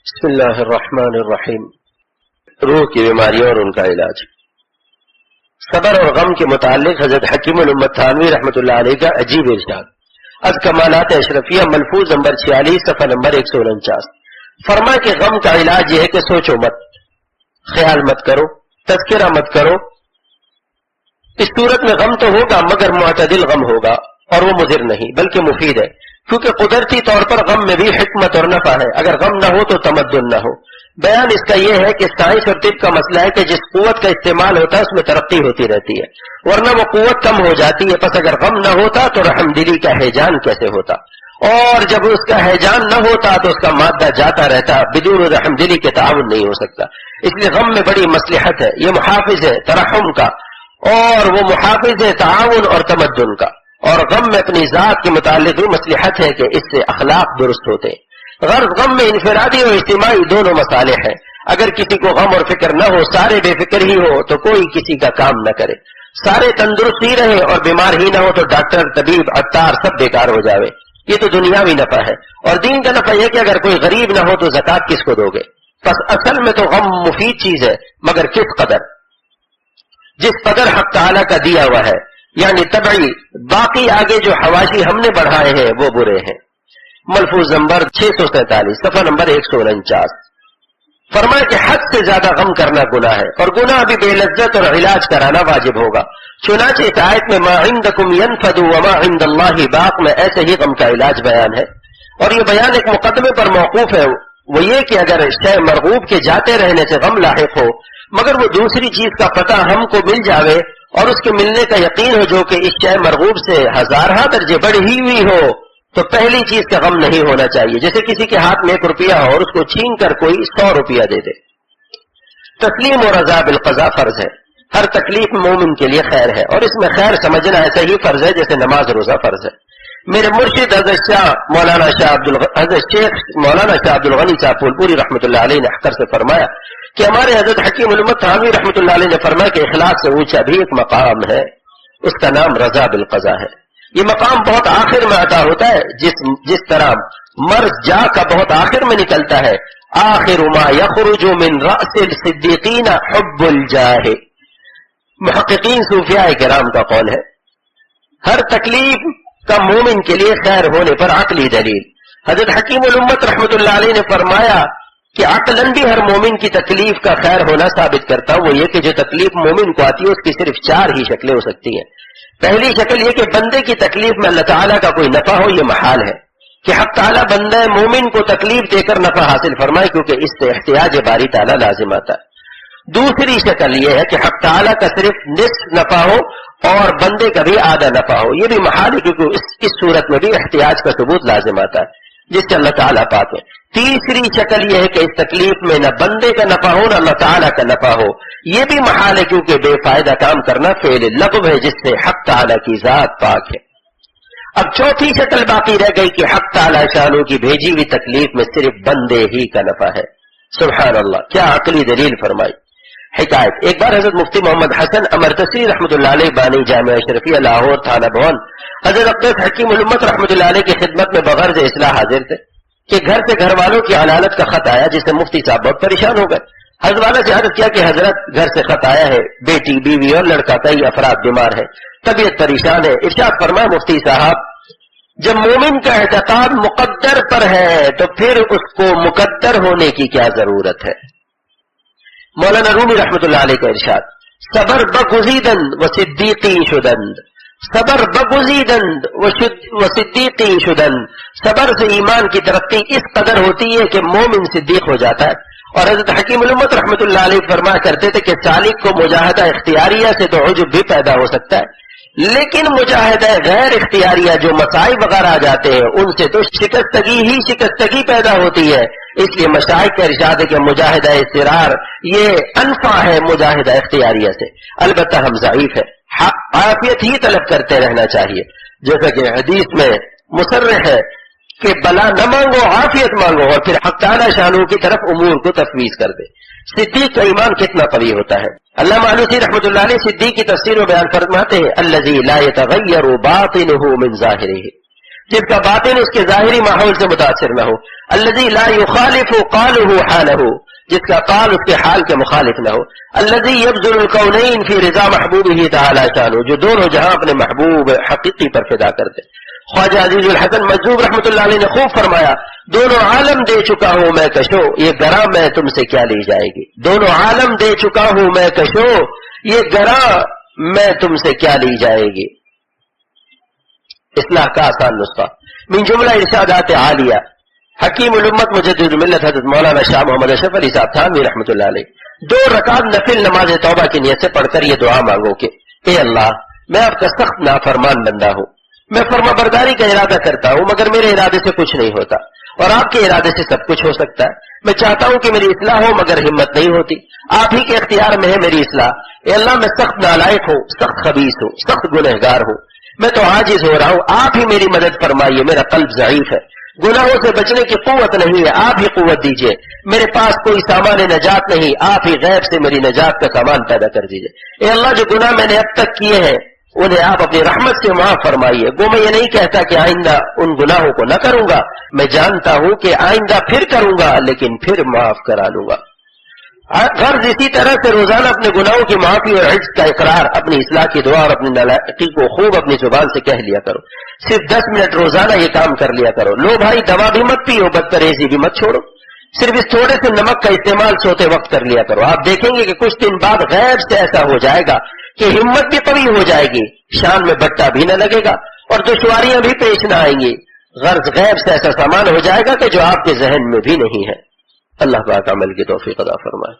بسم اللہ الرحمن الرحیم۔ روح کی بیماریوں اور ان کا علاج۔ صبر اور غم کے متعلق حضرت حکیم الامت تھانوی رحمۃ اللہ علیہ کا عجیب ارشاد۔ از کمالات اشرفیہ ملفوظ نمبر 46 صفحہ نمبر 149۔ فرما کہ غم کا علاج یہ ہے کہ سوچو مت، خیال مت کرو، تذکرہ مت کرو۔ اس صورت میں غم تو ہوگا مگر معتدل غم ہوگا، اور وہ مضر نہیں بلکہ مفید ہے، کیونکہ قدرتی طور پر غم میں بھی حکمت اور نفع ہے۔ اگر غم نہ ہو تو تمدن نہ ہو۔ بیان اس کا یہ ہے کہ سائنس اور طب کا مسئلہ ہے کہ جس قوت کا استعمال ہوتا ہے اس میں ترقی ہوتی رہتی ہے، ورنہ وہ قوت کم ہو جاتی ہے۔ پس اگر غم نہ ہوتا تو رحمدلی کا ہیجان کیسے ہوتا، اور جب اس کا ہیجان نہ ہوتا تو اس کا مادہ جاتا رہتا، بدون رحمدلی کے تعاون نہیں ہو سکتا۔ اس لیے غم میں بڑی مصلحت ہے، یہ محافظ ہے ترحم کا، اور وہ محافظ ہے تعاون اور تمدن کا۔ اور غم میں اپنی ذات کے متعلق بھی مصلحت ہے کہ اس سے اخلاق درست ہوتے ہیں۔ غرض غم میں انفرادی اور اجتماعی دونوں مصالح ہیں۔ اگر کسی کو غم اور فکر نہ ہو، سارے بے فکر ہی ہو تو کوئی کسی کا کام نہ کرے، سارے تندرست ہی رہے اور بیمار ہی نہ ہو تو ڈاکٹر، طبیب، عطار سب بیکار ہو جاوے۔ یہ تو دنیاوی نفع ہے، اور دین کا نفع یہ کہ اگر کوئی غریب نہ ہو تو زکات کس کو دو گے؟ بس اصل میں تو غم مفید چیز ہے، مگر کس قدر؟ جس قدر حق تعالیٰ کا دیا ہوا ہے، یعنی طبعی۔ باقی آگے جو حواشی ہم نے بڑھائے ہیں وہ برے ہیں۔ ملفوظ نمبر 647 صفحہ نمبر 149۔ فرمایا کہ حد سے زیادہ غم کرنا گناہ ہے، اور گناہ بھی بے لذت اور علاج کرانا واجب ہوگا۔ چنانچہ اس آیت میں ما عندکم ینفد وما عند اللہ باق میں ایسے ہی غم کا علاج بیان ہے، اور یہ بیان ایک مقدمے پر موقوف ہے، وہ یہ کہ اگر شے مرغوب کے جاتے رہنے سے غم لاحق ہو، مگر وہ دوسری چیز کا پتہ ہم کو مل جاوے اور اس کے ملنے کا یقین ہو جو کہ اس شے مرغوب سے ہزارہ درجے بڑھی ہوئی ہو، تو پہلی چیز کا غم نہیں ہونا چاہیے۔ جیسے کسی کے ہاتھ میں 1 روپیہ ہو اور اس کو چھین کر کوئی 100 روپیہ دے دے۔ تسلیم اور رضا بالقضاء فرض ہے، ہر تکلیف مومن کے لیے خیر ہے، اور اس میں خیر سمجھنا ایسا ہی فرض ہے جیسے نماز روزہ فرض ہے۔ میرے مرشد حضرت شیخ مولانا شاہ عبد الغنی صاحب پھولپوری رحمۃ اللہ علیہ نے احکر سے فرمایا کہ ہمارے حضرت حکیم الامت تھانوی رحمۃ اللہ علیہ نے فرمایا کہ اخلاص سے اونچا بھی ایک مقام ہے، اس کا نام رضا بالقضاء ہے۔ یہ مقام بہت آخر میں عطا ہوتا ہے، جس طرح مرض جا کا بہت آخر میں نکلتا ہے۔ آخر ما یخرج من رأس الصدیقین حب الجاہ، محققین صوفیاء کرام کا قول ہے۔ ہر تکلیف کا مومن کے لیے خیر ہونے پر عقلی دلیل۔ حضرت حکیم الامت رحمۃ اللہ علیہ نے فرمایا کہ عقلاً بھی ہر مومن کی تکلیف کا خیر ہونا ثابت کرتا وہ یہ کہ جو تکلیف مومن کو آتی ہے اس کی صرف 4 ہی شکلیں ہو سکتی ہیں۔ پہلی شکل یہ کہ بندے کی تکلیف میں اللہ تعالیٰ کا کوئی نفع ہو، یہ محال ہے کہ حق تعالیٰ بندہ مومن کو تکلیف دے کر نفع حاصل فرمائے، کیونکہ اس سے احتیاج باری تعالیٰ لازم آتا ہے۔ دوسری شکل یہ ہے کہ حق تعالیٰ کا صرف نصف نفع ہو اور بندے کا بھی آدھا نفع ہو، یہ بھی محال ہے کیونکہ اس صورت میں بھی احتیاج کا ثبوت لازم آتا ہے جس سے اللہ تعالیٰ پاک ہے۔ تیسری شکل یہ ہے کہ اس تکلیف میں نہ بندے کا نفع ہو نہ اللہ تعالیٰ کا نفع ہو، یہ بھی محال ہے کیونکہ بے فائدہ کام کرنا فعل لغو ہے جس سے حق تعالیٰ کی ذات پاک ہے۔ اب چوتھی شکل باقی رہ گئی کہ حق تعالیٰ شانوں کی بھیجی ہوئی تکلیف میں صرف بندے ہی کا نفع ہے۔ سبحان اللہ، کیا عقلی دلیل فرمائی۔ حکایت، ایک بار حضرت مفتی محمد حسن امرتسری رحمۃ اللہ علیہ بانی جامعہ اشرفیہ لاہور تھانہ بھون حضرت اقدس حکیم الامت رحمۃ اللہ علیہ کی خدمت میں بغرض اصلاح حاضر تھے کہ گھر سے گھر والوں کی علالت کا خط آیا جس سے مفتی صاحب بہت پریشان ہو گئے۔ حضرت والا سے عرض کیا کہ حضرت گھر سے خط آیا ہے، بیٹی، بیوی اور لڑکا، کئی افراد بیمار ہیں، طبیعت پریشان ہے۔ ارشاد فرمایا مفتی صاحب، جب مومن کا اعتقاد مقدر پر ہے تو پھر اس کو مقدر ہونے کی کیا ضرورت ہے؟ مولانا رومی رحمۃ اللہ علیہ کا ارشاد، صبر بگزیدن و صدیقی شدند، صبر بگزیدند و صدیقی شدند۔ صبر سے ایمان کی ترقی اس قدر ہوتی ہے کہ مومن صدیق ہو جاتا ہے۔ اور حضرت حکیم الامت رحمۃ اللہ علیہ فرمایا کرتے تھے کہ سالک کو مجاہدہ اختیاریہ سے تو عجب بھی پیدا ہو سکتا ہے، لیکن مجاہدہ غیر اختیاریہ جو مصائب وغیرہ آ جاتے ہیں ان سے تو شکستگی پیدا ہوتی ہے۔ اس لیے مشائخ کا ارشاد ہے کہ مجاہدہ اضطرار یہ انفع ہے مجاہدہ اختیاریہ سے، البتہ ہم ضعیف ہے، عافیت ہی طلب کرتے رہنا چاہیے، جیسا کہ حدیث میں مصرح ہے کہ بلا نہ مانگو، عافیت مانگو، اور پھر حق تعالی شانوں کی طرف امور کو تفویض کر دے۔ صدیق کا ایمان کتنا قوی ہوتا ہے۔ علامہ علوسی رحمۃ اللہ علیہ صدیق کی تفسیر و بیان فرماتے ہیں الذی لا یتغیر باطنہ من ظاہرہ، جس کا باطن اس کے ظاہری ماحول سے متاثر نہ ہو. الذی لا یخالف قالہ حالہ، جس کا قال اس کے حال کے مخالف نہ ہو. الذی یبذل الکونین فی رضا محبوبہ تعالی شانہ، جو دونوں جہاں اپنے محبوب حقیقی پر فدا کرتے. خواجہ عزیز الحسن مجذوب رحمۃ اللہ علیہ نے خوب فرمایا، دونوں عالم دے چکا ہوں میں کشو، یہ گراں میں تم سے کیا لی جائے گی. دونوں عالم دے چکا ہوں میں کشو، یہ گراں میں تم سے کیا لی جائے گی. اصلاح کا آسان نسخہ. من جملہ ارشادات عالیہ حکیم الامت مجدد الملت حضرت مولانا شاہ محمد اشرف علی صاحب تھانوی رحمۃ اللہ علیہ 2 رکعت نفل نماز توبہ کی نیت سے پڑھ کر یہ دعا مانگو کہ اے اللہ، میں آپ کا سخت نافرمان بندہ ہوں، میں فرما برداری کا ارادہ کرتا ہوں مگر میرے ارادے سے کچھ نہیں ہوتا، اور آپ کے ارادے سے سب کچھ ہو سکتا ہے. میں چاہتا ہوں کہ میری اصلاح ہو مگر ہمت نہیں ہوتی. آپ ہی کے اختیار میں ہے میری اصلاح. اے اللہ، میں سخت نالائق ہوں، سخت خبیث ہوں، سخت گنہگار ہوں، میں تو عاجز ہو رہا ہوں. آپ ہی میری مدد فرمائیے، میرا قلب ضعیف ہے، گناہوں سے بچنے کی قوت نہیں ہے، آپ ہی قوت دیجئے. میرے پاس کوئی سامان نجات نہیں، آپ ہی غیب سے میری نجات کا سامان پیدا کر دیجئے. اے اللہ، جو گناہ میں نے اب تک کیے ہیں انہیں آپ اپنی رحمت سے معاف فرمائیے. گو میں یہ نہیں کہتا کہ آئندہ ان گناہوں کو نہ کروں گا، میں جانتا ہوں کہ آئندہ پھر کروں گا لیکن پھر معاف کرا لوں گا. غرض اسی طرح سے روزانہ اپنے گناہوں کی معافی اور عجز کا اقرار، اپنی اصلاح کی دعا اور اپنی نالائقی کو خوب اپنی زبان سے کہہ لیا کرو. صرف 10 منٹ روزانہ یہ کام کر لیا کرو. لو بھائی، دوا بھی مت پیو، بدپرہیزی بھی مت چھوڑو. صرف اس تھوڑے سے نمک کا استعمال سوتے وقت کر لیا کرو. آپ دیکھیں گے کہ کچھ دن بعد غیب سے ایسا ہو جائے گا کہ ہمت بھی قوی ہو جائے گی، شان میں بٹا بھی نہ لگے گا اور دشواریاں بھی پیش نہ آئیں گی. غرض غیب سے ایسا سامان ہو جائے گا کہ جو آپ کے ذہن میں بھی نہیں ہے. اللہ پاک عمل کی توفیق عطا فرمائے.